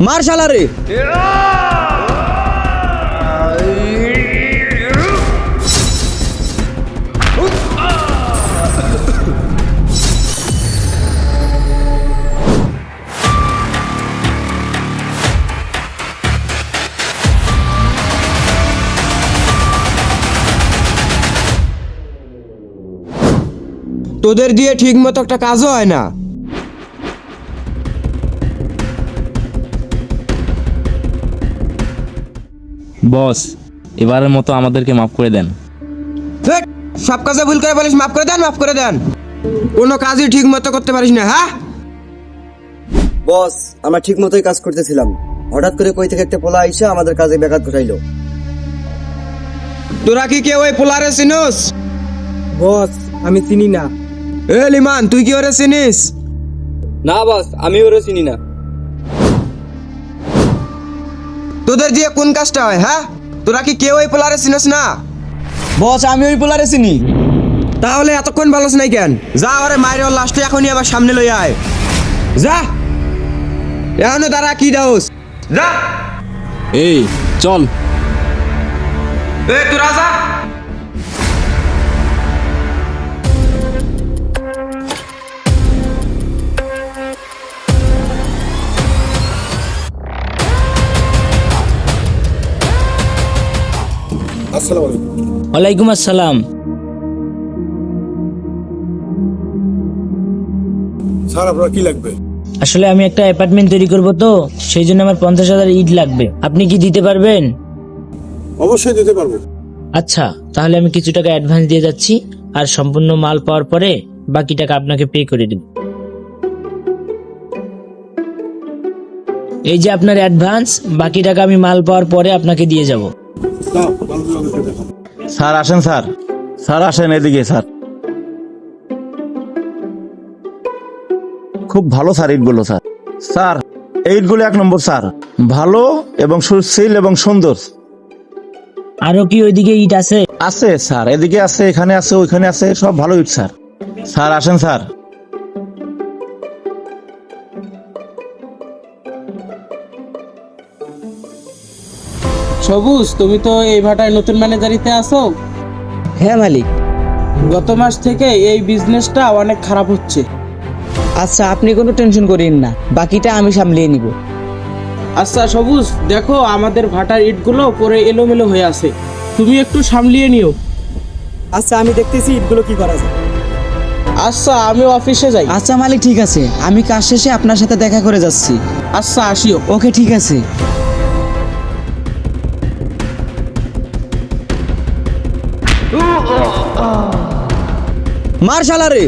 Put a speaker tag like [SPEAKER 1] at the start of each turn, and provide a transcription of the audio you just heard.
[SPEAKER 1] মার শালারে। তোদের দিয়ে ঠিক মতো একটা কাজও হয় না।
[SPEAKER 2] বস, এবারের মতো আমাদেরকে মাফ করে দেন।
[SPEAKER 1] ধ্যাৎ, সব কাজে ভুল করে বলিস মাফ করে দেন মাফ করে দেন, কোনো কাজই ঠিক মতো করতে পারিস না। হ্যাঁ
[SPEAKER 3] বস, আমরা ঠিক মতোই কাজ করতেছিলাম, হঠাৎ করে কই থেকে একটা পোলা আইসা আমাদের কাজে ব্যাঘাত ঘটাইলো।
[SPEAKER 1] তোরা কি কেউ ওই পোলারে চিনোস?
[SPEAKER 3] বস, আমি চিনি না।
[SPEAKER 1] এ লিমান, তুই কি ওরে চিনিস?
[SPEAKER 3] না বস, আমি ওরে চিনি না।
[SPEAKER 1] তোদের দিয়ে কোন কাজটা হয়? হ্যাঁ, তোরা কি কেউ ওই পোলারে চিনিস না?
[SPEAKER 3] বস, আমি ওই পোলারে চিনি।
[SPEAKER 1] তাহলে এতক্ষণ ভালোস নাই কেন? যা ওরে মায়ের ওর লাস্টে এখনই আবার সামনে লই আয়। যা, এখনো দাঁড়া কি দাওস? যা।
[SPEAKER 2] এই চল।
[SPEAKER 1] এ তোরা যা।
[SPEAKER 4] ওয়ালাইকুম আসসালাম।
[SPEAKER 5] স্যার, আপনার কি লাগবে?
[SPEAKER 4] আসলে আমি একটা অ্যাপার্টমেন্ট তৈরি করব, তো সেই জন্য আমার 50,000 ইট লাগবে। আপনি কি দিতে পারবেন?
[SPEAKER 5] অবশ্যই দিতে পারবো।
[SPEAKER 4] আচ্ছা, তাহলে আমি কিছু টাকা অ্যাডভান্স দিয়ে যাচ্ছি, আর সম্পূর্ণ মাল পাওয়ার পরে বাকি টাকা আপনাকে পে করে দেব। এই যে আপনার অ্যাডভান্স, বাকি টাকা আমি মাল পাওয়ার পরে আপনাকে দিয়ে যাব।
[SPEAKER 5] দাও, মালগুলো আমাকে দেখাও।
[SPEAKER 6] স্যার আসেন, স্যার স্যার আসেন এদিকে। স্যার খুব ভালো স্যার ইটগুলো। স্যার স্যার এই ইটগুলো 1 নম্বর স্যার, ভালো এবং সুশীল এবং সুন্দর।
[SPEAKER 4] আরো কি ওইদিকে ইট আছে?
[SPEAKER 6] আছে স্যার, এদিকে আছে, এখানে আছে, ওইখানে আছে, সব ভালো ইট স্যার। স্যার আসেন স্যার।
[SPEAKER 7] সবুজ, তুমি তো এই ভাটায় নতুন ম্যানেজারিতে আসো।
[SPEAKER 1] হ্যাঁ মালিক।
[SPEAKER 7] গত মাস থেকে এই বিজনেসটা অনেক খারাপ হচ্ছে।
[SPEAKER 8] আচ্ছা, আপনি কোনো টেনশন করেন না, বাকিটা আমি সামলিয়ে নিব।
[SPEAKER 7] আচ্ছা সবুজ, দেখো আমাদের ভাটার ইটগুলো পরে এলোমেলো হয়ে আছে, তুমি একটু সামলিয়ে নিও।
[SPEAKER 8] আচ্ছা, আমি দেখতেছি ইটগুলো কি করা যায়।
[SPEAKER 7] আচ্ছা, আমি অফিসে যাই।
[SPEAKER 8] আচ্ছা মালিক, ঠিক আছে, আমি কাজ শেষে আপনার সাথে দেখা করে যাচ্ছি।
[SPEAKER 7] আচ্ছা, আসিও।
[SPEAKER 8] ওকে, ঠিক আছে।
[SPEAKER 1] মার শালারে।